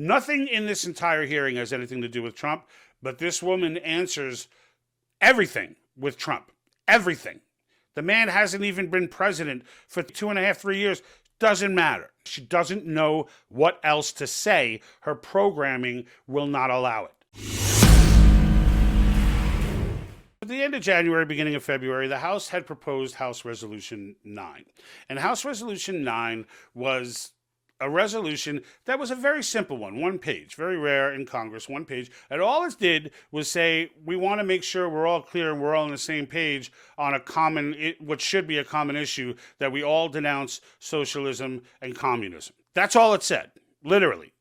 Nothing in this entire hearing has anything to do with Trump, but this woman answers everything with Trump. Everything. The man hasn't even been president for 2.5, 3 years. Doesn't matter. She doesn't know what else to say. Her programming will not allow it. At the end of January, beginning of February, the House had proposed House Resolution 9. And House Resolution 9 was a resolution that was a very simple one page, very rare in Congress, one page. And all it did was say, we want to make sure we're all clear and we're all on the same page on a common, what should be a common issue, that we all denounce socialism and communism. That's all it said, literally.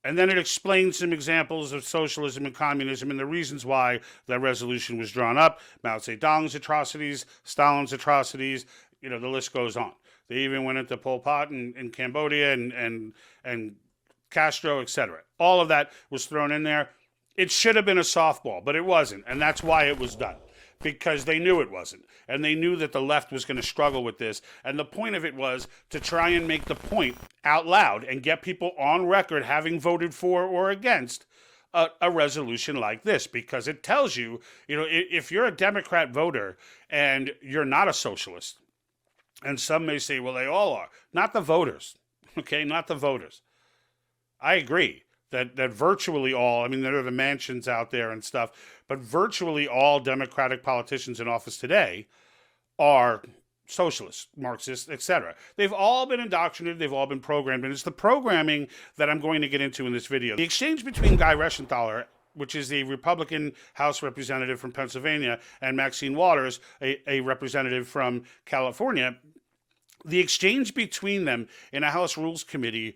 And then it explained some examples of socialism and communism and the reasons why that resolution was drawn up. Mao Zedong's atrocities, Stalin's atrocities, the list goes on. They even went into Pol Pot in Cambodia and Castro, etc. All of that was thrown in there. It should have been a softball, but it wasn't. And that's why it was done, because they knew it wasn't. And they knew that the left was going to struggle with this. And the point of it was to try and make the point out loud and get people on record having voted for or against a resolution like this, because it tells you, if you're a Democrat voter and you're not a socialist, and some may say, well, they all are. Not the voters, okay? Not the voters. I agree that virtually all, there are the mansions out there and stuff, but virtually all Democratic politicians in office today are socialists, Marxists, etc. They've all been indoctrinated, they've all been programmed, and it's the programming that I'm going to get into in this video. The exchange between Guy Reschenthaler, which is the Republican House representative from Pennsylvania, and Maxine Waters, a representative from California, the exchange between them in a House Rules Committee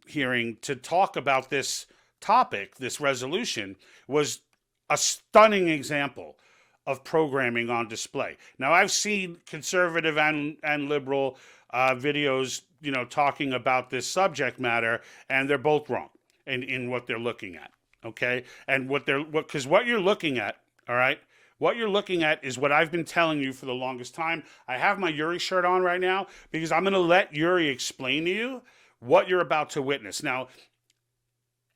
hearing to talk about this topic, this resolution, was a stunning example of programming on display. Now, I've seen conservative and liberal videos, talking about this subject matter, and they're both wrong in what they're looking at. Okay, and because what you're looking at, all right, what you're looking at is what I've been telling you for the longest time. I have my Yuri shirt on right now because I'm going to let Yuri explain to you what you're about to witness. Now,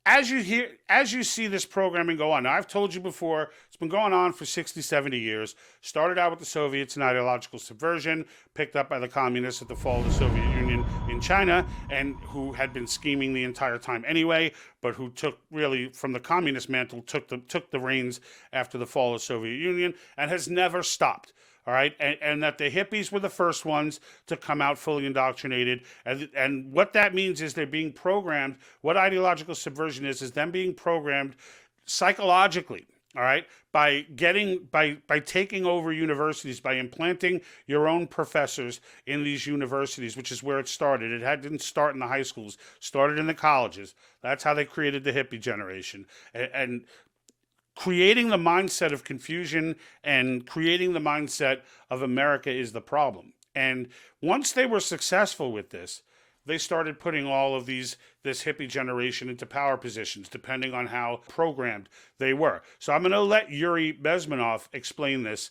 as you see this programming go on, now I've told you before, it's been going on for 60, 70 years. Started out with the Soviets and ideological subversion, picked up by the communists at the fall of the Soviet Union in China, and who had been scheming the entire time anyway, but who took really from the communist mantle, took the reins after the fall of the Soviet Union, and has never stopped. All right, and that the hippies were the first ones to come out fully indoctrinated, and what that means is they're being programmed. What ideological subversion is them being programmed psychologically. All right, by taking over universities, by implanting your own professors in these universities, which is where it started. It didn't start in the high schools, started in the colleges. That's how they created the hippie generation, and creating the mindset of confusion and creating the mindset of America is the problem. And once they were successful with this, they started putting all of this hippie generation into power positions, depending on how programmed they were. So I'm going to let Yuri Bezmenov explain this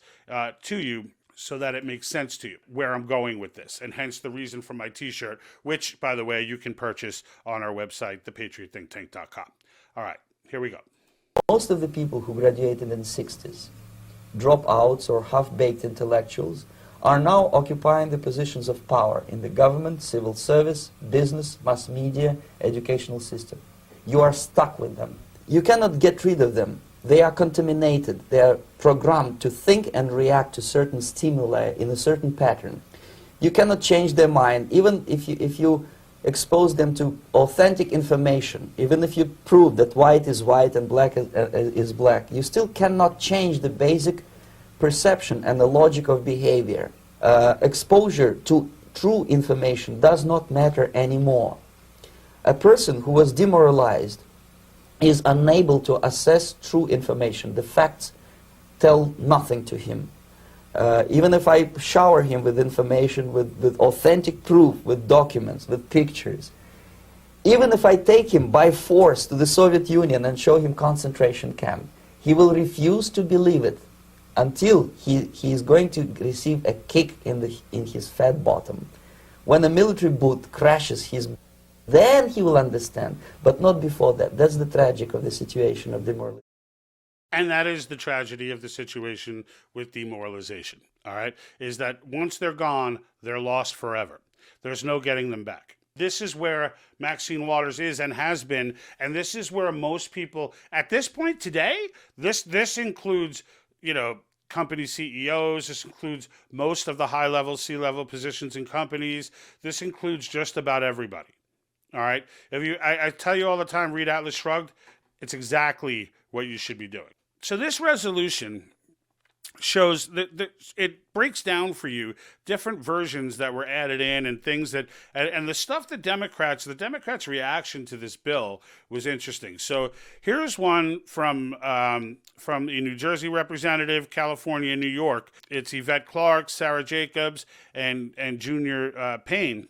to you so that it makes sense to you where I'm going with this, and hence the reason for my t-shirt, which, by the way, you can purchase on our website, thepatriotthinktank.com. All right, here we go. Most of the people who graduated in the 60s, dropouts or half-baked intellectuals, are now occupying the positions of power in the government, civil service, business, mass media, educational system. You are stuck with them. You cannot get rid of them. They are contaminated. They are programmed to think and react to certain stimuli in a certain pattern. You cannot change their mind, even if you expose them to authentic information, even if you prove that white is white and black is black, you still cannot change the basic perception and the logic of behavior. Exposure to true information does not matter anymore. A person who was demoralized is unable to assess true information. The facts tell nothing to him. Even if I shower him with information, with authentic proof, with documents, with pictures, even if I take him by force to the Soviet Union and show him concentration camp, he will refuse to believe it until he is going to receive a kick in his fat bottom. When a military boot crashes his Then he will understand, but not before that. That's the tragic of the situation of demoralization. And that is the tragedy of the situation with demoralization, all right, is that once they're gone, they're lost forever. There's no getting them back. This is where Maxine Waters is and has been, and this is where most people, at this point today, this includes, company CEOs, this includes most of the high-level, C-level positions in companies, this includes just about everybody, all right? I tell you all the time, read Atlas Shrugged, it's exactly what you should be doing. So this resolution shows that it breaks down for you different versions that were added in and things that, and the stuff the Democrats' reaction to this bill was interesting. So here's one from the New Jersey representative, California, and New York. It's Yvette Clark, Sarah Jacobs, and Junior Payne.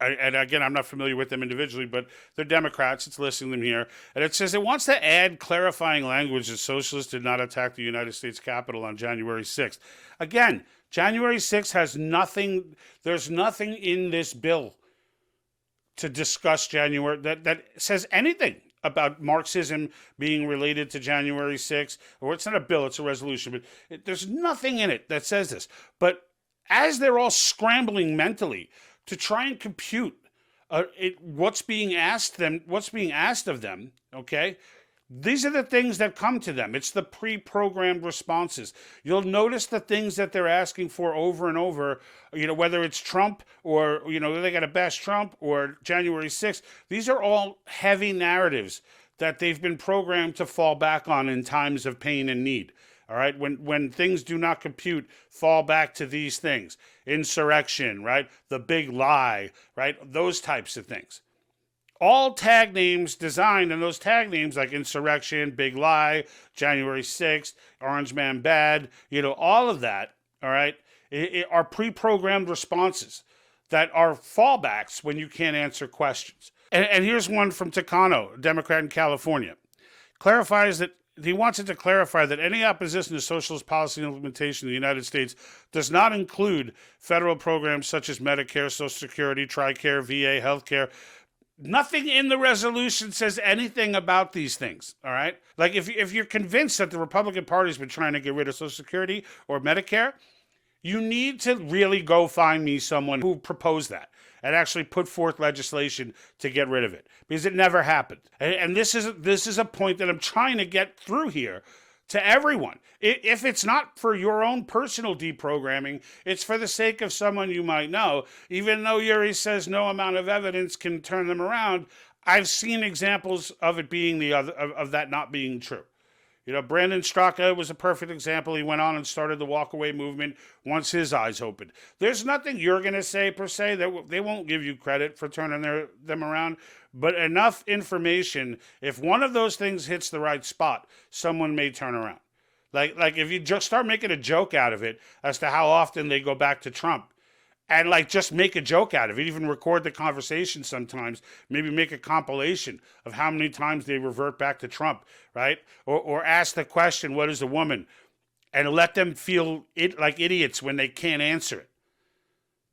And again, I'm not familiar with them individually, but they're Democrats. It's listing them here. And it says it wants to add clarifying language that socialists did not attack the United States Capitol on January 6th. Again, January 6th has nothing, there's nothing in this bill to discuss January that says anything about Marxism being related to January 6th. Or it's not a bill, it's a resolution. But there's nothing in it that says this. But as they're all scrambling mentally to try and compute what's being asked of them, okay? These are the things that come to them. It's the pre-programmed responses. You'll notice the things that they're asking for over and over, whether it's Trump or, they got to bash Trump or January 6th. These are all heavy narratives that they've been programmed to fall back on in times of pain and need. All right, when things do not compute, fall back to these things. Insurrection, right? The big lie, right? Those types of things. All tag names designed, and those tag names like insurrection, big lie, January 6th, Orange Man bad, all of that, all right, are pre-programmed responses that are fallbacks when you can't answer questions. And here's one from Takano, a Democrat in California. Clarifies that he wants it to clarify that any opposition to socialist policy implementation in the United States does not include federal programs such as Medicare, Social Security, TRICARE, VA, healthcare. Nothing in the resolution says anything about these things, all right? Like if you're convinced that the Republican Party's been trying to get rid of Social Security or Medicare, you need to really go find me someone who proposed that and actually put forth legislation to get rid of it, because it never happened. And this is a point that I'm trying to get through here to everyone. If it's not for your own personal deprogramming, it's for the sake of someone you might know. Even though Yuri says no amount of evidence can turn them around, I've seen examples of it being of that not being true. Brandon Straka was a perfect example. He went on and started the walkaway movement once his eyes opened. There's nothing you're going to say, per se, that they won't give you credit for turning them around, but enough information, if one of those things hits the right spot, someone may turn around. Like if you just start making a joke out of it as to how often they go back to Trump, and just make a joke out of it, even record the conversation sometimes, maybe make a compilation of how many times they revert back to Trump, right? Or ask the question, what is a woman? And let them feel like idiots when they can't answer it,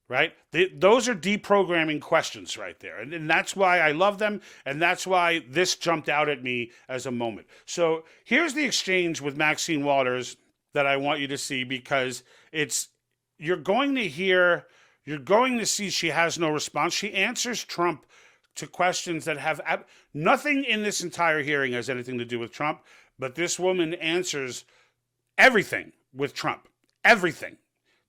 right? Those are deprogramming questions right there. And that's why I love them, and that's why this jumped out at me as a moment. So here's the exchange with Maxine Waters that I want you to see, because you're going to see she has no response. She answers Trump to questions that have nothing in this entire hearing has anything to do with Trump, but this woman answers everything with Trump. Everything.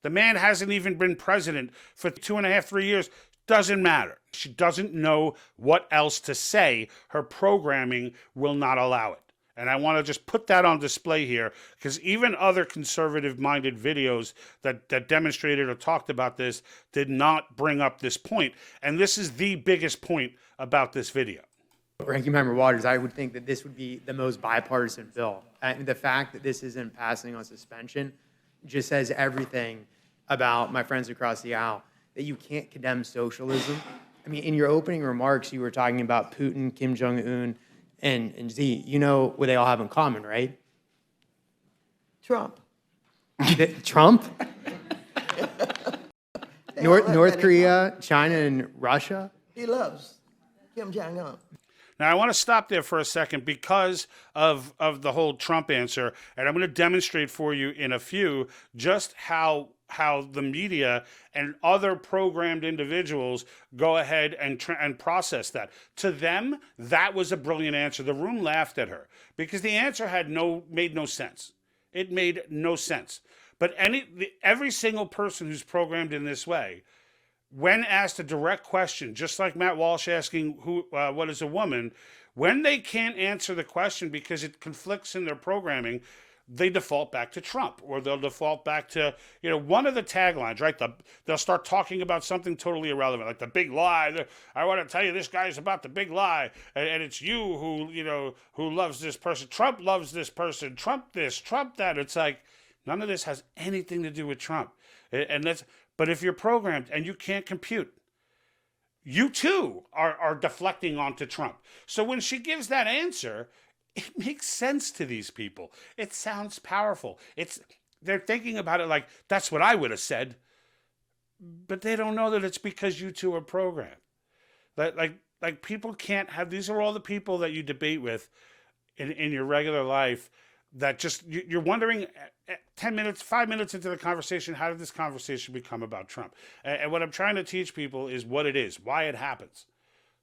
The man hasn't even been president for 2.5, 3 years. Doesn't matter. She doesn't know what else to say. Her programming will not allow it. And I want to just put that on display here, because even other conservative-minded videos that demonstrated or talked about this did not bring up this point. And this is the biggest point about this video. Ranking Member Waters, I would think that this would be the most bipartisan bill. And the fact that this isn't passing on suspension just says everything about my friends across the aisle, that you can't condemn socialism. I mean, in your opening remarks, you were talking about Putin, Kim Jong-un, and Xi. You know what they all have in common, right? Trump. Trump? North Korea, China, and Russia? He loves Kim Jong-un. Now, I want to stop there for a second because of the whole Trump answer, and I'm going to demonstrate for you in a few just how the media and other programmed individuals go ahead and process that. To them, that was a brilliant answer. The room laughed at her because the answer made no sense. It made no sense. But every single person who's programmed in this way, when asked a direct question, just like Matt Walsh asking what is a woman, when they can't answer the question because it conflicts in their programming, they default back to Trump, or they'll default back to, one of the taglines, right? They'll start talking about something totally irrelevant, like the big lie. I want to tell you this guy's about the big lie, and it's you who loves this person. Trump loves this person. Trump this, Trump that. It's like none of this has anything to do with Trump, But if you're programmed and you can't compute, you too are deflecting onto Trump. So when she gives that answer, it makes sense to these people. It sounds powerful. They're thinking about it like, that's what I would have said. But they don't know that it's because you two are programmed. Like people can't have, these are all the people that you debate with in your regular life that just, you're wondering 10 minutes, 5 minutes into the conversation, how did this conversation become about Trump? And what I'm trying to teach people is what it is, why it happens,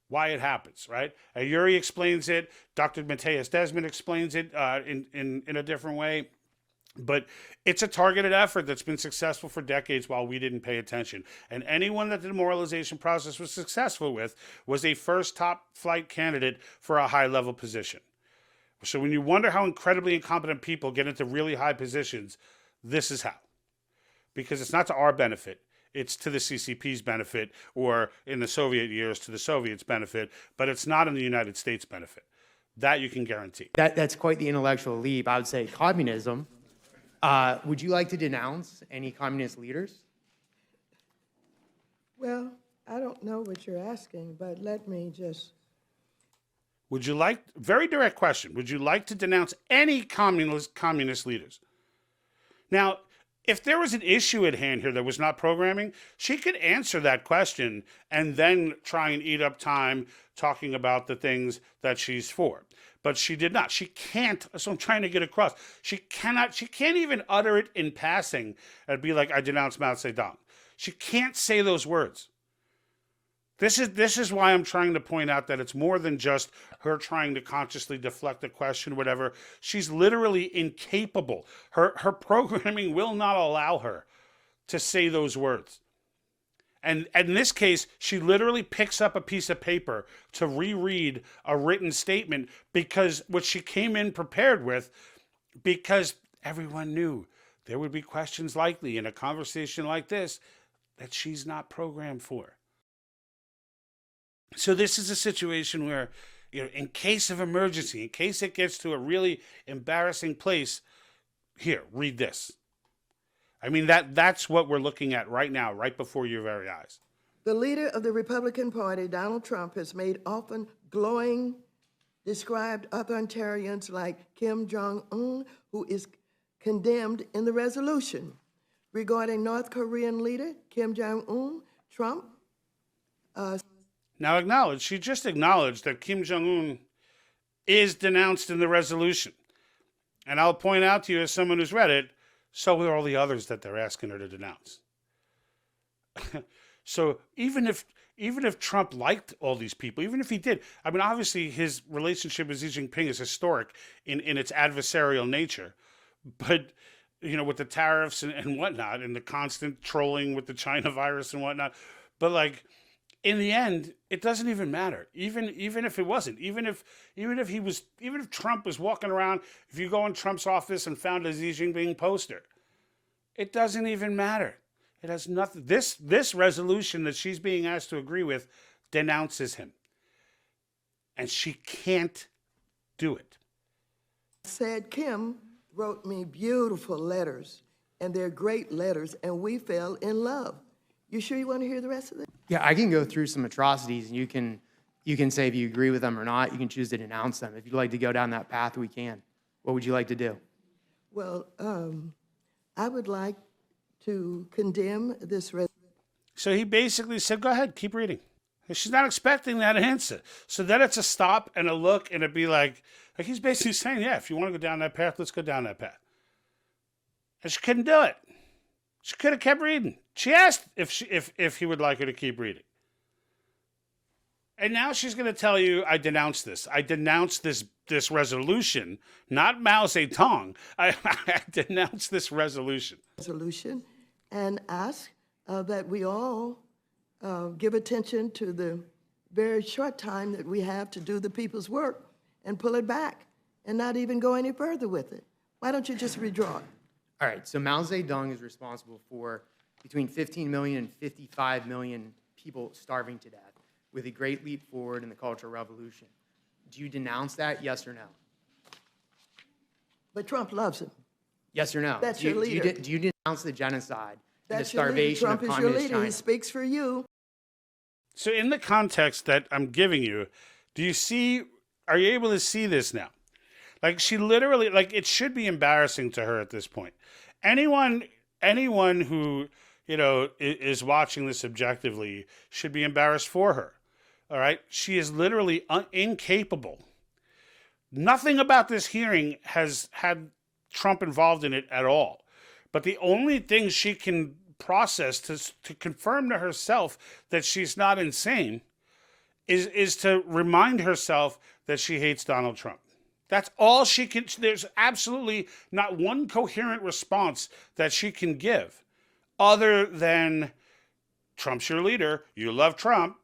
right? Yuri explains it. Dr. Matthias Desmond explains it in a different way. But it's a targeted effort that's been successful for decades while we didn't pay attention. And anyone that the demoralization process was successful with was a first top flight candidate for a high level position. So when you wonder how incredibly incompetent people get into really high positions, this is how. Because it's not to our benefit. It's to the CCP's benefit, or in the Soviet years, to the Soviets' benefit, but it's not in the United States' benefit. That you can guarantee. That's quite the intellectual leap. I would say communism. Would you like to denounce any communist leaders? Well, I don't know what you're asking, but let me just... Would you like, very direct question, would you like to denounce any communist leaders? Now, if there was an issue at hand here that was not programming, she could answer that question and then try and eat up time talking about the things that she's for. But she did not. She can't, so I'm trying to get across. She can't even utter it in passing and be like, I denounce Mao Zedong. She can't say those words. This is why I'm trying to point out that it's more than just her trying to consciously deflect the question, whatever. She's literally incapable. Her programming will not allow her to say those words. And in this case, she literally picks up a piece of paper to reread a written statement because what she came in prepared with, because everyone knew there would be questions likely in a conversation like this that she's not programmed for. So this is a situation where, in case of emergency, in case it gets to a really embarrassing place, here, read this. I mean, that's what we're looking at right now, right before your very eyes. The leader of the Republican Party, Donald Trump, has made often glowing, described authoritarians like Kim Jong-un, who is condemned in the resolution. Regarding North Korean leader Kim Jong-un, Trump... Now she just acknowledged that Kim Jong-un is denounced in the resolution. And I'll point out to you, as someone who's read it, so are all the others that they're asking her to denounce. So even if Trump liked all these people, even if he did, I mean, obviously his relationship with Xi Jinping is historic in its adversarial nature. But, with the tariffs and whatnot, and the constant trolling with the China virus and whatnot. But in the end, it doesn't even matter. Even if it wasn't, even if Trump was walking around, if you go in Trump's office and found a Xi Jinping poster, it doesn't even matter. It has nothing. This resolution that she's being asked to agree with denounces him, and she can't do it. Said Kim wrote me beautiful letters, and they're great letters, and we fell in love. You sure you want to hear the rest of it? Yeah, I can go through some atrocities, and you can say if you agree with them or not. You can choose to denounce them. If you'd like to go down that path, we can. What would you like to do? Well, I would like to condemn this resolution. So he basically said, go ahead, keep reading. She's not expecting that answer. So then it's a stop and a look, and it'd be like he's basically saying, yeah, if you want to go down that path, let's go down that path. And she couldn't do it. She could have kept reading. She asked if he would like her to keep reading. And now she's going to tell you, I denounce this. I denounce this resolution, not Mao Zedong. I denounce this resolution. Resolution, and ask that we all give attention to the very short time that we have to do the people's work and pull it back and not even go any further with it. Why don't you just redraw it? All right, so Mao Zedong is responsible for between 15 million and 55 million people starving to death, with a great leap forward in the Cultural Revolution. Do you denounce that, yes or no? But Trump loves him. Yes or no? That's your leader. Do you denounce the genocide and the That's your leader. starvation of Trump is your communist leader. China? He speaks for you. So in the context that I'm giving you, are you able to see this now? Like she literally, like it should be embarrassing to her at this point. Anyone who, is watching this objectively should be embarrassed for her. All right? She is literally incapable. Nothing about this hearing has had Trump involved in it at all. But the only thing she can process to confirm to herself that she's not insane is to remind herself that she hates Donald Trump. That's all she can. There's absolutely not one coherent response that she can give other than Trump's your leader. You love Trump.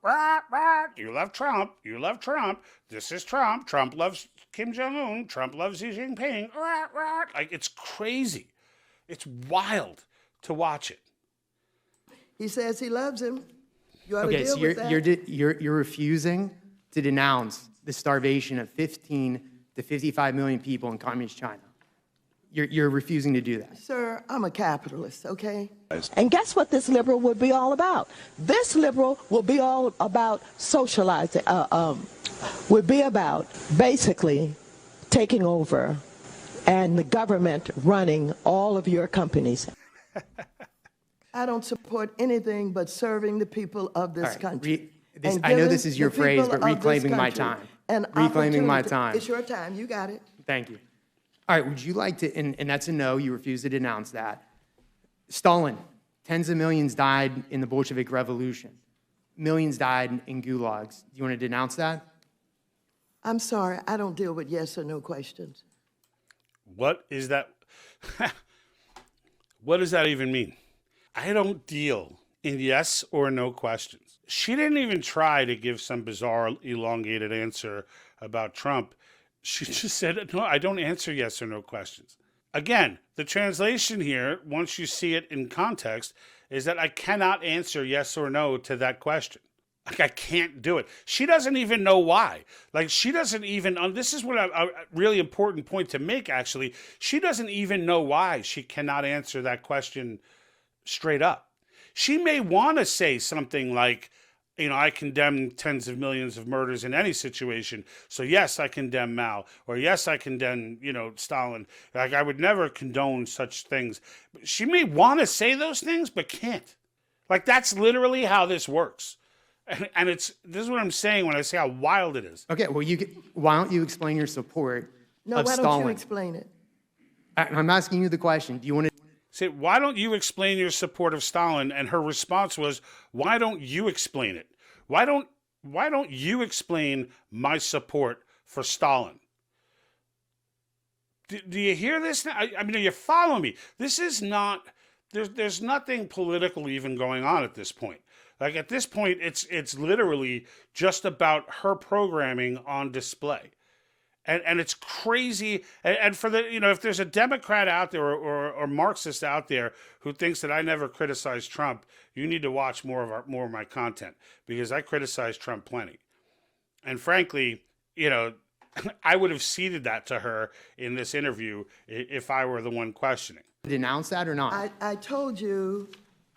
You love Trump. You love Trump. This is Trump. Trump loves Kim Jong-un. Trump loves Xi Jinping. Like, it's crazy. It's wild to watch it. He says he loves him. You ought to Okay, deal so with that. you're refusing to denounce the starvation of 15 to 55 million people in communist China. You're refusing to do that. Sir, I'm a capitalist, okay? And guess what this liberal would be all about? This liberal will be all about socializing, would be about basically taking over and the government running all of your companies. I don't support anything but serving the people of this All right, country. I know And this is your giving the phrase, but people of this reclaiming my country time. an Reclaiming my opportunity. time. It's your time, you got it. Thank you. All right, would you like to, and that's a no, you refuse to denounce that. Stalin, tens of millions died in the Bolshevik Revolution. Millions died in gulags. Do you want to denounce that? I'm sorry, I don't deal with yes or no questions. What is that? What does that even mean? I don't deal in yes or no questions. She didn't even try to give some bizarre, elongated answer about Trump. She just said, no, I don't answer yes or no questions. Again, the translation here, once you see it in context, is that I cannot answer yes or no to that question. Like, I can't do it. She doesn't even know why. Like, she doesn't even, this is what a really important point to make, actually. She doesn't even know why she cannot answer that question straight up. She may want to say something like, I condemn tens of millions of murders in any situation. So yes, I condemn Mao, or yes, I condemn, Stalin. Like, I would never condone such things. She may want to say those things, but can't. Like, that's literally how this works. And this is what I'm saying when I say how wild it is. Okay, well, why don't you explain your support No, of why Stalin? don't you explain it? I'm asking you the question. Do you want to? Say, why don't you explain your support of Stalin? And her response was, why don't you explain it? Why don't you explain my support for Stalin? Do you hear this now? I mean, are you following me? This is not, there's nothing political even going on at this point. Like, at this point, it's literally just about her programming on display. And it's crazy. And for the, if there's a Democrat out there or Marxist out there who thinks that I never criticized Trump, you need to watch more of my content, because I criticize Trump plenty. And frankly, I would have ceded that to her in this interview if I were the one questioning. Denounce that or not? I told you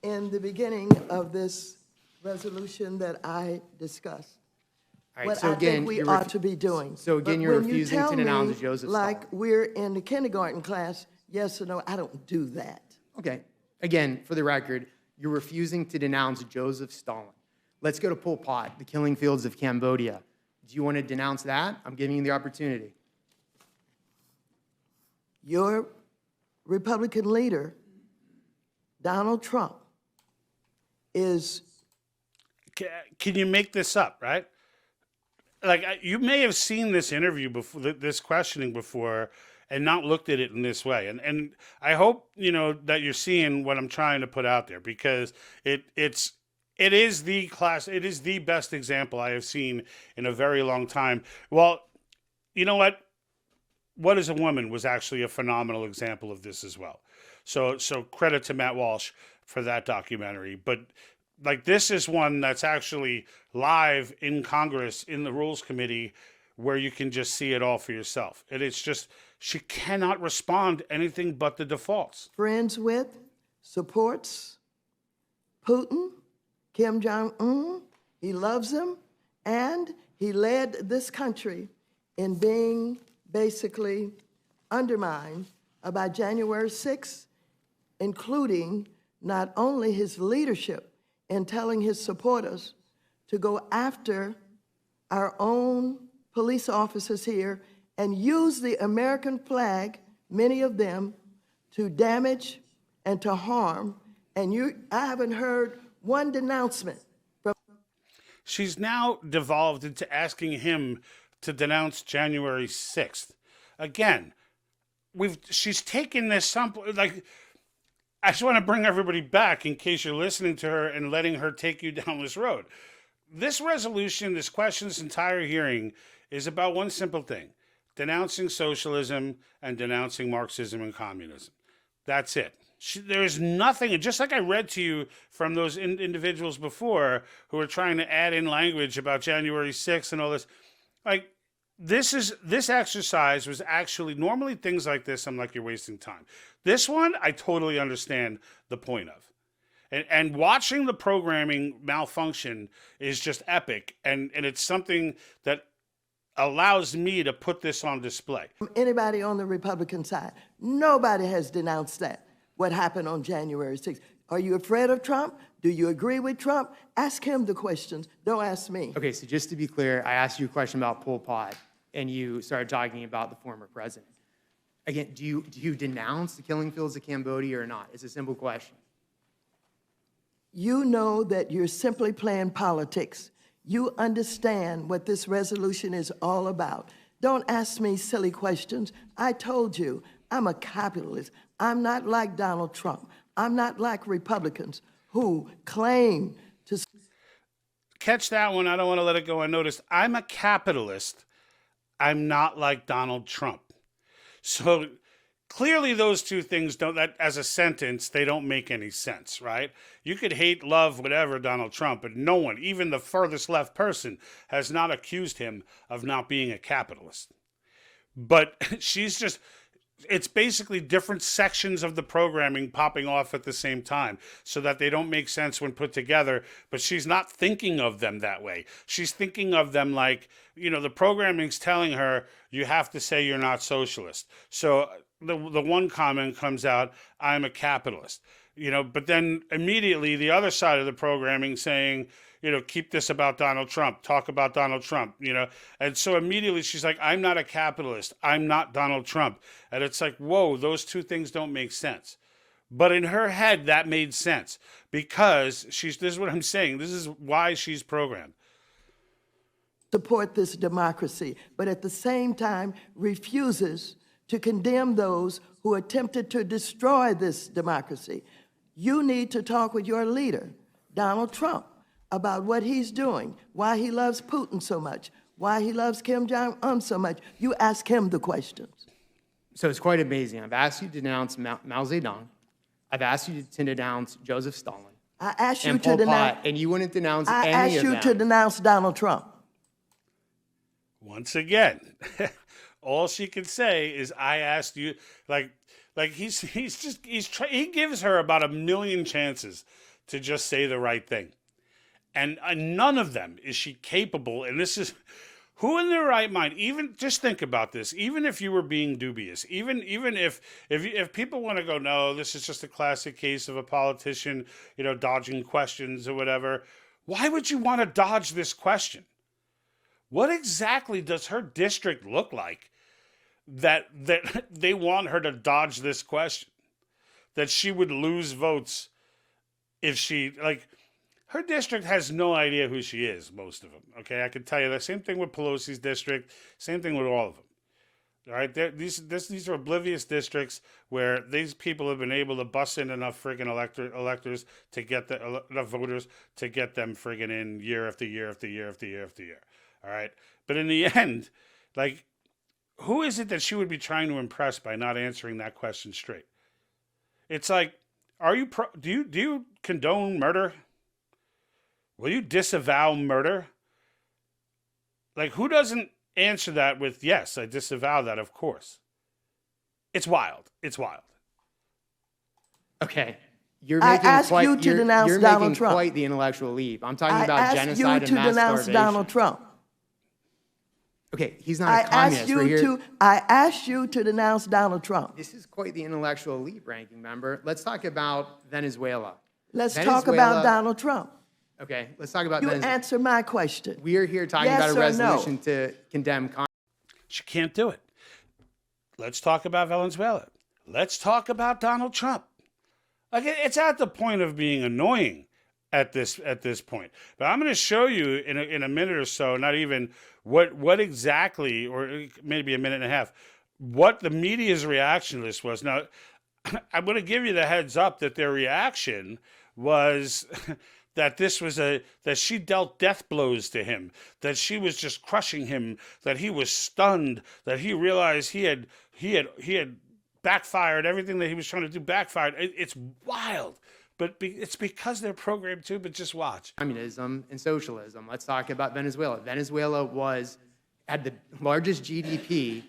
in the beginning of this resolution that I discussed. All right, What so I again, think we you're ought to be doing. So again, But you're when you refusing tell to denounce me, Joseph like Stalin. we're in the kindergarten class, yes or no, I don't do that. Okay. Again, for the record, you're refusing to denounce Joseph Stalin. Let's go to Pol Pot, the killing fields of Cambodia. Do you want to denounce that? I'm giving you the opportunity. Your Republican leader, Donald Trump, is... Can you make this up, right? Like, you may have seen this interview before, this questioning before, and not looked at it in this way. And I hope, that you're seeing what I'm trying to put out there, because it is the best example I have seen in a very long time. Well, you know what? What is a Woman was actually a phenomenal example of this as well. So credit to Matt Walsh for that documentary. But like, this is one that's actually live in Congress in the Rules Committee, where you can just see it all for yourself. And it's just, she cannot respond anything but the defaults. friends with, supports Putin, Kim Jong-un. He loves him, and he led this country in being basically undermined by January 6th, including not only his leadership in telling his supporters to go after our own police officers here and use the American flag, many of them, to damage and to harm. And I haven't heard one denouncement from... She's now devolved into asking him to denounce January 6th. Again, she's taken this sample, like, I just want to bring everybody back in case you're listening to her and letting her take you down this road. This resolution, this question, this entire hearing is about one simple thing: denouncing socialism and denouncing Marxism and communism. That's it. There is nothing, just like I read to you from those individuals before who were trying to add in language about January 6th and all this. Like, this exercise was actually, normally things like this, I'm like, you're wasting time. This one, I totally understand the point of. And watching the programming malfunction is just epic. And it's something that allows me to put this on display. Anybody on the Republican side, nobody has denounced that, what happened on January 6th. Are you afraid of Trump? Do you agree with Trump? Ask him the questions. Don't ask me. Okay, so just to be clear, I asked you a question about Pol Pot, and you started talking about the former president. Again, do you denounce the killing fields of Cambodia or not? It's a simple question. You know that you're simply playing politics. You understand what this resolution is all about. Don't ask me silly questions. I told you, I'm a capitalist. I'm not like Donald Trump. I'm not like Republicans who claim to... Catch that one. I don't want to let it go unnoticed. I'm a capitalist. I'm not like Donald Trump. So clearly those two things don't, that as a sentence, they don't make any sense, right? You could hate, love, whatever Donald Trump, but no one, even the furthest left person, has not accused him of not being a capitalist. But she's just... It's basically different sections of the programming popping off at the same time so that they don't make sense when put together, but she's not thinking of them that way. She's thinking of them like, the programming's telling her, you have to say you're not socialist. So the one comment comes out, I'm a capitalist, but then immediately the other side of the programming saying, keep this about Donald Trump, talk about Donald Trump, And so immediately she's like, I'm not a capitalist. I'm not Donald Trump. And it's like, whoa, those two things don't make sense. But in her head, that made sense because this is what I'm saying. This is why she's programmed. Support this democracy, but at the same time refuses to condemn those who attempted to destroy this democracy. You need to talk with your leader, Donald Trump, about what he's doing, why he loves Putin so much, why he loves Kim Jong-un so much. You ask him the questions. So it's quite amazing. I've asked you to denounce Mao Zedong. I've asked you to denounce Joseph Stalin. I asked you and to Pol denounce... Pot, and you wouldn't denounce I any asked of you them. to denounce Donald Trump. Once again, all she can say is, I asked you, like he gives her about a million chances to just say the right thing. And none of them is she capable. And this is, who in their right mind, even just think about this, even if you were being dubious, even if people want to go, no, this is just a classic case of a politician, dodging questions or whatever. Why would you want to dodge this question? What exactly does her district look like that they want her to dodge this question? That she would lose votes if she, like, her district has no idea who she is, most of them. Okay, I can tell you the same thing with Pelosi's district, same thing with all of them. All right, these are oblivious districts where these people have been able to bust in enough friggin' electors to get enough voters to get them friggin' in year after year after year after year after year. All right, but in the end, like, who is it that she would be trying to impress by not answering that question straight? It's like, do you condone murder? Will you disavow murder? Like, who doesn't answer that with, yes, I disavow that, of course? It's wild. It's wild. Okay. You're I making ask quite, you to you're, denounce you're Donald making Trump. quite the intellectual leap. I'm talking I about ask genocide you and to mass denounce starvation. Donald Trump. Okay, he's not I a communist. ask We're you here. to. I ask you to denounce Donald Trump. This is quite the intellectual leap, ranking member. Let's talk about Venezuela. Let's talk about Donald Trump. Okay, let's talk about You Venezuela. answer my question. We are here talking Yes about a or no? resolution to condemn. She can't do it. Let's talk about Venezuela. Let's talk about Donald Trump. Like, it's at the point of being annoying at this point. But I'm going to show you in a minute or so, not even what exactly, or maybe a minute and a half, what the media's reaction to this was. Now, I'm going to give you the heads up that their reaction was that this was that she dealt death blows to him, that she was just crushing him, that he was stunned, that he realized he had backfired, everything that he was trying to do backfired. It's wild, but it's because they're programmed to. But just watch. Communism and socialism. Let's talk about Venezuela. Venezuela had the largest GDP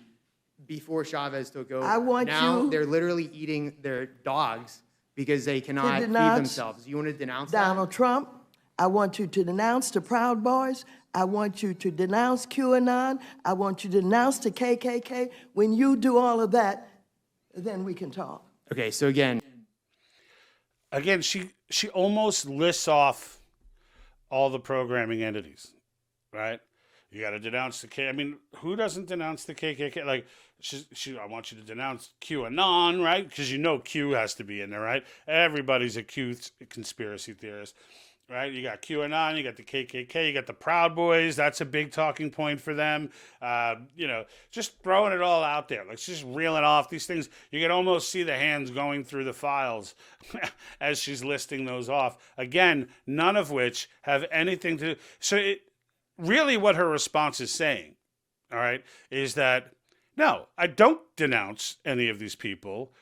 before Chavez took over. I want now you they're literally eating their dogs because they cannot feed denounce themselves. You want to denounce Donald Trump. I want you to denounce the Proud Boys. I want you to denounce QAnon. I want you to denounce the KKK. When you do all of that, then we can talk. that? Okay, so again, she almost lists off all the programming entities, right? You got to denounce the K. I mean, who doesn't denounce the KKK? Like, I want you to denounce QAnon, right? Because you know Q has to be in there, right? Everybody's a Q conspiracy theorist, right? You got QAnon, you got the KKK, you got the Proud Boys. That's a big talking point for them. Just throwing it all out there. Like, just reeling off these things. You can almost see the hands going through the files as she's listing those off. Again, none of which have anything to... So really what her response is saying, all right, is that, no, I don't denounce any of these people.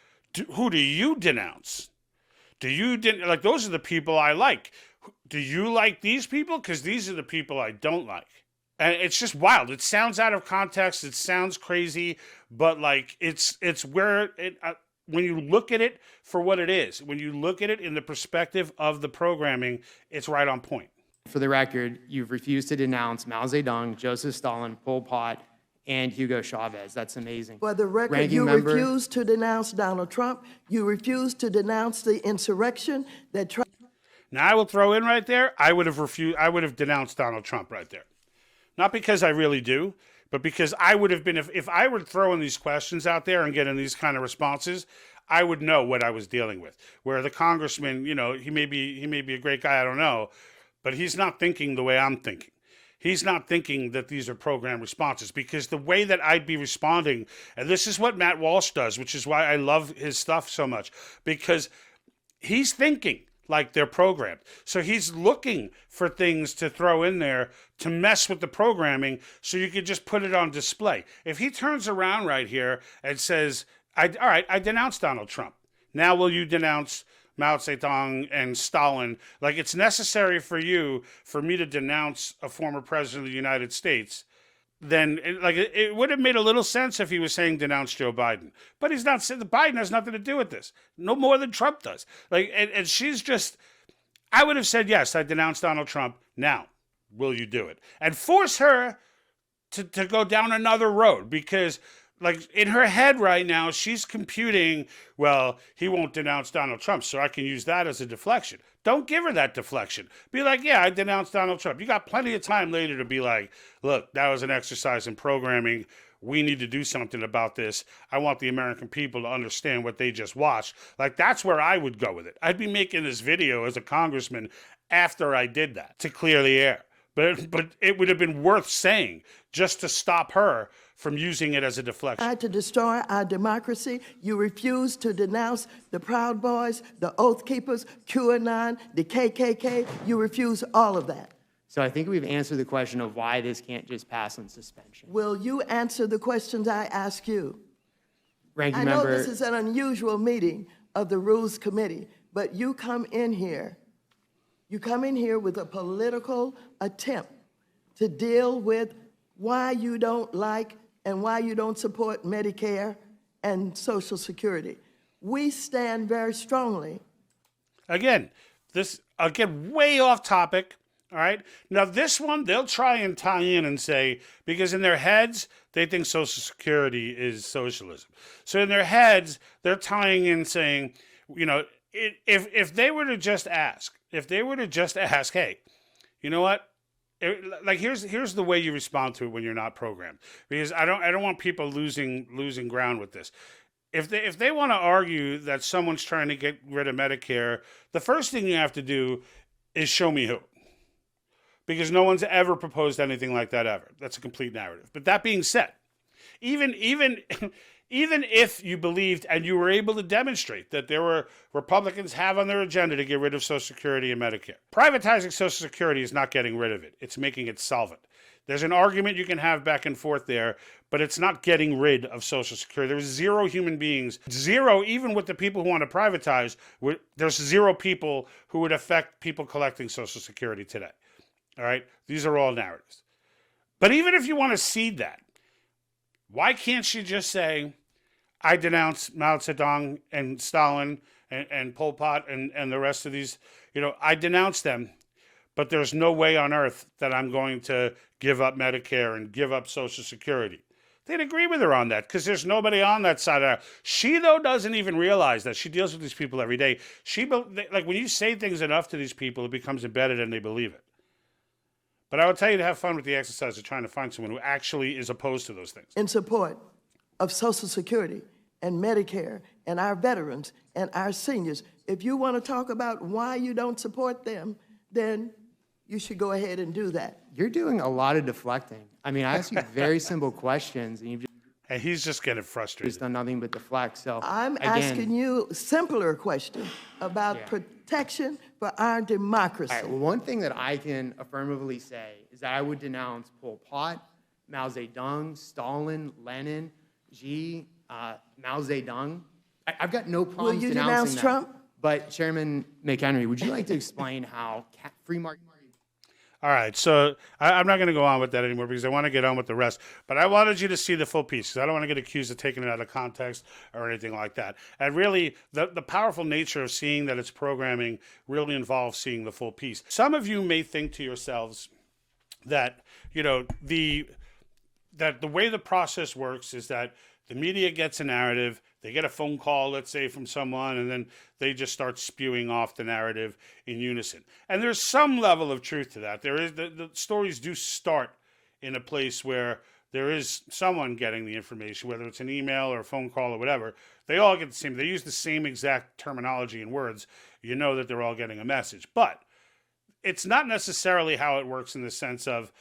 Who do you denounce? Do you, like, those are the people I like. Do you like these people? Because these are the people I don't like. And it's just wild. It sounds out of context. It sounds crazy. But, like, it's where when you look at it for what it is, when you look at it in the perspective of the programming, it's right on point. for the record, you've refused to denounce Mao Zedong, Joseph Stalin, Pol Pot, and Hugo Chavez. That's amazing. For the record, Ranking you member- refuse to denounce Donald Trump. You refuse to denounce the insurrection that Trump. Now I will throw in right there, I would have denounced Donald Trump right there. Not because I really do, but because I would have been, if I were throwing these questions out there and getting these kind of responses, I would know what I was dealing with. Where the congressman, you know, he may be a great guy, I don't know, but he's not thinking the way I'm thinking. He's not thinking that these are programmed responses, because the way that I'd be responding, and this is what Matt Walsh does, which is why I love his stuff so much, because he's thinking like they're programmed. So he's looking for things to throw in there to mess with the programming so you could just put it on display. If he turns around right here and says, all right, I denounced Donald Trump. Now will you denounce Mao Zedong and Stalin? Like, it's necessary for me to denounce a former president of the United States. Then it would have made a little sense if he was saying denounce Joe Biden. But he's not saying, Biden has nothing to do with this. No more than Trump does. Like, and she's just, I would have said, yes, I denounced Donald Trump. Now, will you do it? And force her to go down another road, because like in her head right now, she's computing, well, he won't denounce Donald Trump, so I can use that as a deflection. Don't give her that deflection. Be like, yeah, I denounced Donald Trump. You got plenty of time later to be like, look, that was an exercise in programming. We need to do something about this. I want the American people to understand what they just watched. Like, that's where I would go with it. I'd be making this video as a congressman after I did that to clear the air. But it would have been worth saying just to stop her from using it as a deflection. Tried to destroy our democracy. You refuse to denounce the Proud Boys, the Oath Keepers, QAnon, the KKK. You refuse all of that. So I think we've answered the question of why this can't just pass on suspension. Will you answer the questions I ask you? Ranking I know member, this is an unusual meeting of the Rules Committee, but you come in here with a political attempt to deal with why you don't like and why you don't support Medicare and Social Security. We stand very strongly. Again, way off topic. All right. Now, this one, they'll try and tie in and say, because in their heads, they think Social Security is socialism. So in their heads, they're tying in saying, you know, if they were to just ask, hey, you know what? Here's the way you respond to it when you're not programmed, because I don't want people losing ground with this. If they want to argue that someone's trying to get rid of Medicare, the first thing you have to do is show me who, because no one's ever proposed anything like that ever. That's a complete narrative. But that being said, even if you believed and you were able to demonstrate that there were Republicans have on their agenda to get rid of Social Security and Medicare, privatizing Social Security is not getting rid of it. It's making it solvent. There's an argument you can have back and forth there, but it's not getting rid of Social Security. There's zero human beings, zero, even with the people who want to privatize, there's zero people who would affect people collecting Social Security today. All right? These are all narratives. But even if you want to cede that, why can't she just say, I denounce Mao Zedong and Stalin and Pol Pot and the rest of these, I denounce them, but there's no way on earth that I'm going to give up Medicare and give up Social Security. They'd agree with her on that because there's nobody on that side of her. She, though, doesn't even realize that. She deals with these people every day. Like when you say things enough to these people, it becomes embedded and they believe it. But I would tell you to have fun with the exercise of trying to find someone who actually is opposed to those things. In support of Social Security and Medicare and our veterans and our seniors. If you want to talk about why you don't support them, then you should go ahead and do that. you're doing a lot of deflecting. I mean, I ask you very simple questions, and you've And he's just getting just frustrated. done nothing but deflect. So I'm again, asking you a simpler question about Yeah. protection for our democracy. All right, well, one thing that I can affirmatively say is that I would denounce Pol Pot, Mao Zedong, Stalin, Lenin, Xi, Mao Zedong. I've got no Will problems you denouncing denounce that. Trump? But Chairman McHenry, would you like to explain how free market? All right, so I'm not going to go on with that anymore because I want to get on with the rest. But I wanted you to see the full piece because I don't want to get accused of taking it out of context or anything like that. And really, the powerful nature of seeing that it's programming really involves seeing the full piece. Some of you may think to yourselves that, that the way the process works is that the media gets a narrative, they get a phone call, let's say, from someone, and then they just start spewing off the narrative in unison. And there's some level of truth to that. There is the stories do start in a place where there is someone getting the information, whether it's an email or a phone call or whatever. They all get the same. They use the same exact terminology and words. You know that they're all getting a message. But it's not necessarily how it works in the sense of,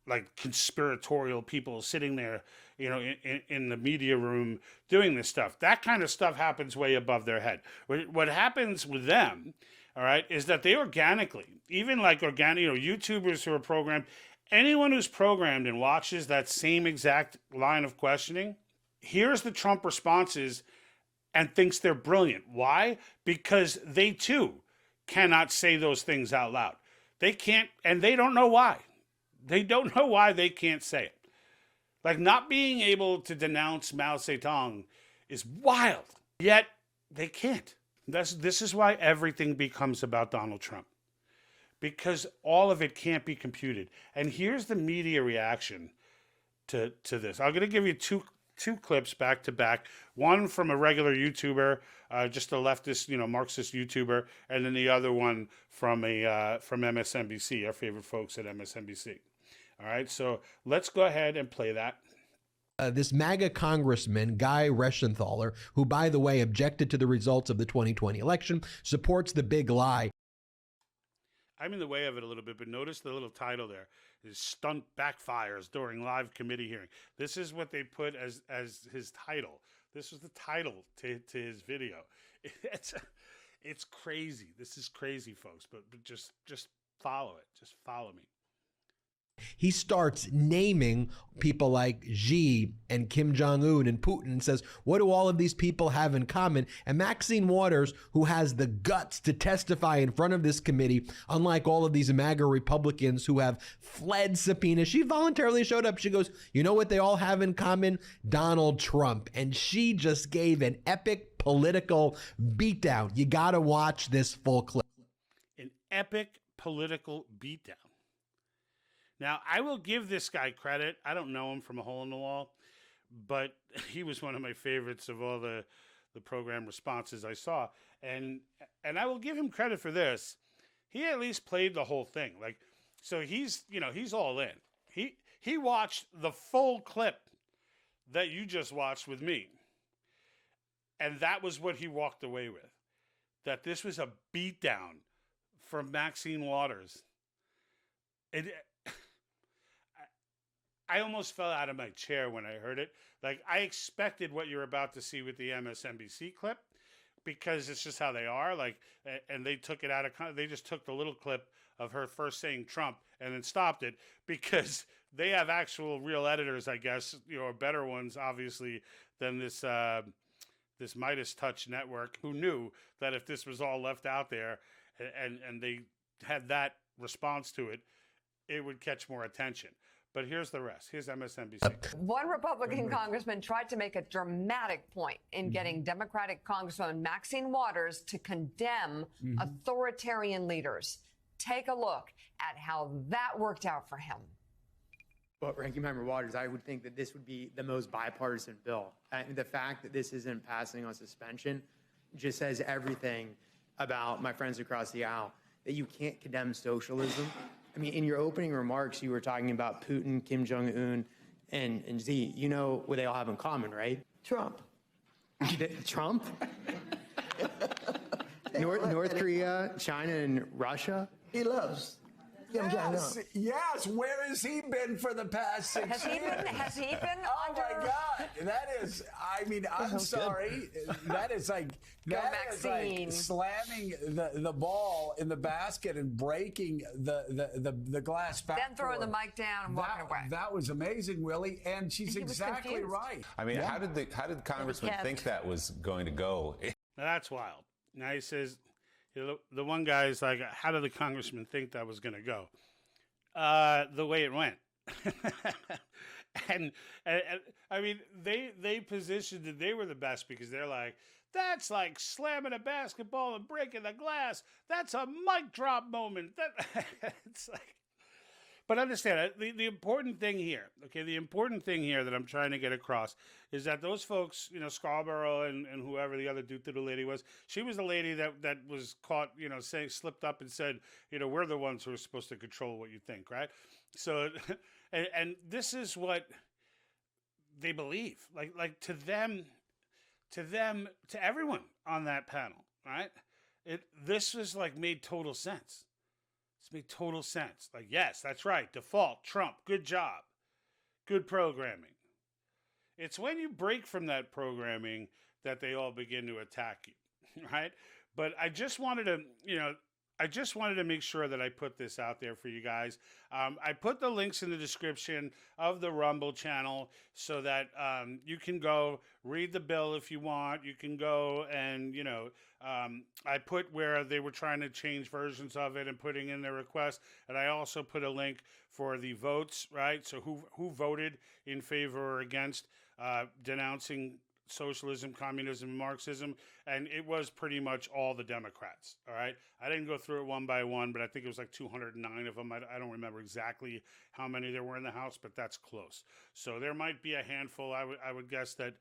like conspiratorial people sitting there, in the media room doing this stuff. That kind of stuff happens way above their head. What happens with them, all right, is that they organically, even like YouTubers who are programmed, anyone who's programmed and watches that same exact line of questioning, hears the Trump responses and thinks they're brilliant. Why? Because they too cannot say those things out loud. They can't, and they don't know why. They don't know why they can't say it. Like, not being able to denounce Mao Zedong is wild, yet they can't. This is why everything becomes about Donald Trump, because all of it can't be computed. And here's the media reaction to this. I'm going to give you two two clips back to back. One from a regular YouTuber, just a leftist, Marxist YouTuber, and then the other one from from MSNBC, our favorite folks at MSNBC. All right, so let's go ahead and play that. This MAGA congressman, Guy Reschenthaler, who, by the way, objected to the results of the 2020 election, supports the big lie. I'm in the way of it a little bit, but notice the little title there is "Stunt Backfires During Live Committee Hearing." This is what they put as his title. This was the title to his video. It's crazy. This is crazy, folks, but just follow it. Just follow me. He starts naming people like Xi and Kim Jong-un and Putin and says, what do all of these people have in common? And Maxine Waters, who has the guts to testify in front of this committee, unlike all of these MAGA Republicans who have fled subpoenas, she voluntarily showed up. She goes, you know what they all have in common? Donald Trump. And she just gave an epic political beatdown. You got to watch this full clip. An epic political beatdown. Now, I will give this guy credit. I don't know him from a hole in the wall, but he was one of my favorites of all the program responses I saw. And I will give him credit for this. He at least played the whole thing. So he's all in. He watched the full clip that you just watched with me. And that was what he walked away with. That this was a beatdown from Maxine Waters. I almost fell out of my chair when I heard it. I expected what you're about to see with the MSNBC clip, because it's just how they are. And they took it out of context. They just took the little clip of her first saying Trump and then stopped it, because they have actual real editors, I guess, or better ones, obviously, than this Midas Touch network, who knew that if this was all left out there and they had that response to it, it would catch more attention. But here's the rest. Here's MSNBC. One Republican congressman tried to make a dramatic point in getting Democratic Congresswoman Maxine Waters to condemn authoritarian leaders. Take a look at how that worked out for him. Well, Ranking Member Waters, I would think that this would be the most bipartisan bill. And the fact that this isn't passing on suspension just says everything about my friends across the aisle, that you can't condemn socialism. I mean, in your opening remarks, you were talking about Putin, Kim Jong-un, and Xi. You know what they all have in common, right? Trump. Trump? North Korea, China, and Russia? He loves Kim Jong-un. Yes. Where has he been for the past 6 years? Has he been Oh under? my God! That is. I mean, I'm sorry. That is like Maxine. slamming the ball in the basket and breaking the glass back. Then throwing the mic down and walking away. That was amazing, Willie, and she's He was exactly confused. right. I mean, how did Congressman think that was going to go? Now that's wild. Now he says, the one guy is like, how did the congressman think that was going to go? The way it went. and I mean, they positioned that they were the best, because they're like, that's like slamming a basketball and breaking the glass. That's a mic drop moment. It's like, but understand, the important thing here, okay, the important thing here that I'm trying to get across is that those folks, Scarborough and whoever the other do-to-do lady was, she was the lady that was caught, slipped up and said, we're the ones who are supposed to control what you think, right? So, and this is what they believe, like to them, to everyone on that panel, right? This was made total sense. It's made total sense. Yes, that's right. Default, Trump, good job. Good programming. It's when you break from that programming that they all begin to attack you, right? But I just wanted to, make sure that I put this out there for you guys. I put the links in the description of the Rumble channel so that you can go read the bill if you want. You can go and, I put where they were trying to change versions of it and putting in their requests. And I also put a link for the votes, right? So who voted in favor or against denouncing socialism, communism, and Marxism, and it was pretty much all the Democrats. All right, I didn't go through it one by one, but I think it was like 209 of them. I don't remember exactly how many there were in the House, but that's close. So there might be a handful. I would guess that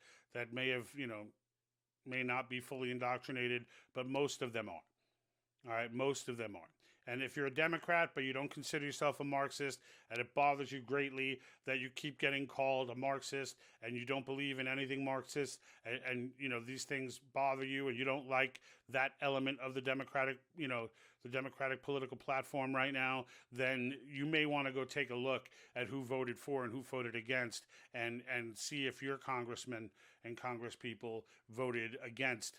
may have, may not be fully indoctrinated, but most of them are. All right, most of them are. And if you're a Democrat, but you don't consider yourself a Marxist, and it bothers you greatly that you keep getting called a Marxist, and you don't believe in anything Marxist, and these things bother you, and you don't like that element of the Democratic, the Democratic political platform right now, then you may want to go take a look at who voted for and who voted against, and see if your congressmen and congresspeople voted against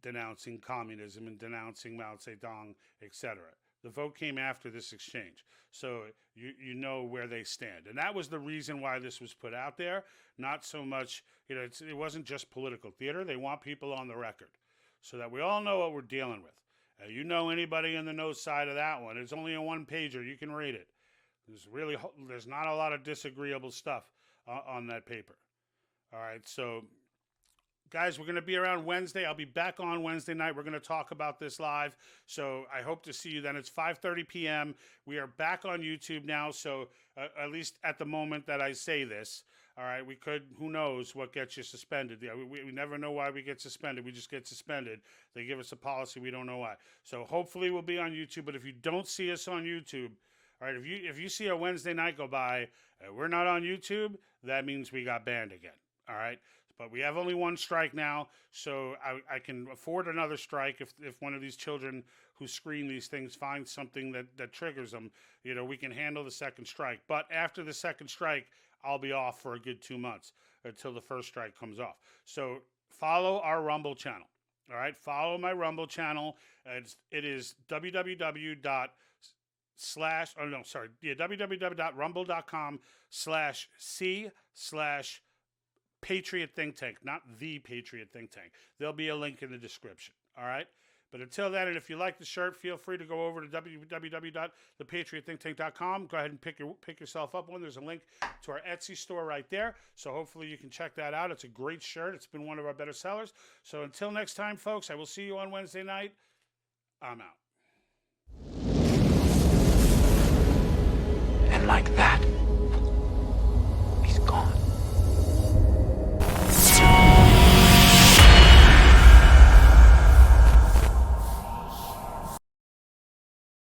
denouncing communism and denouncing Mao Zedong, etc. The vote came after this exchange, so you know where they stand. And that was the reason why this was put out there. Not so much, it wasn't just political theater. They want people on the record so that we all know what we're dealing with. Anybody in the know side of that one, it's only a one-pager. You can read it. There's not a lot of disagreeable stuff on that paper. All right, so guys, we're going to be around Wednesday. I'll be back on Wednesday night. We're going to talk about this live. So I hope to see you then. It's 5:30 p.m. We are back on YouTube now. So at least at the moment that I say this, all right, who knows what gets you suspended. We never know why we get suspended. We just get suspended. They give us a policy. We don't know why. So hopefully we'll be on YouTube. But if you don't see us on YouTube, all right, if you see a Wednesday night go by, we're not on YouTube, that means we got banned again. All right, but we have only one strike now, so I can afford another strike if one of these children who screen these things finds something that triggers them. We can handle the second strike. But after the second strike, I'll be off for a good 2 months until the first strike comes off. So follow our Rumble channel. All right, follow my Rumble channel. It is www.rumble.com/c/Patriot Think Tank, not the Patriot Think Tank. There'll be a link in the description. All right. But until then, and if you like the shirt, feel free to go over to www.thepatriotthinktank.com. Go ahead and pick yourself up one. There's a link to our Etsy store right there. So hopefully you can check that out. It's a great shirt. It's been one of our better sellers. So until next time, folks, I will see you on Wednesday night. I'm out. And like that,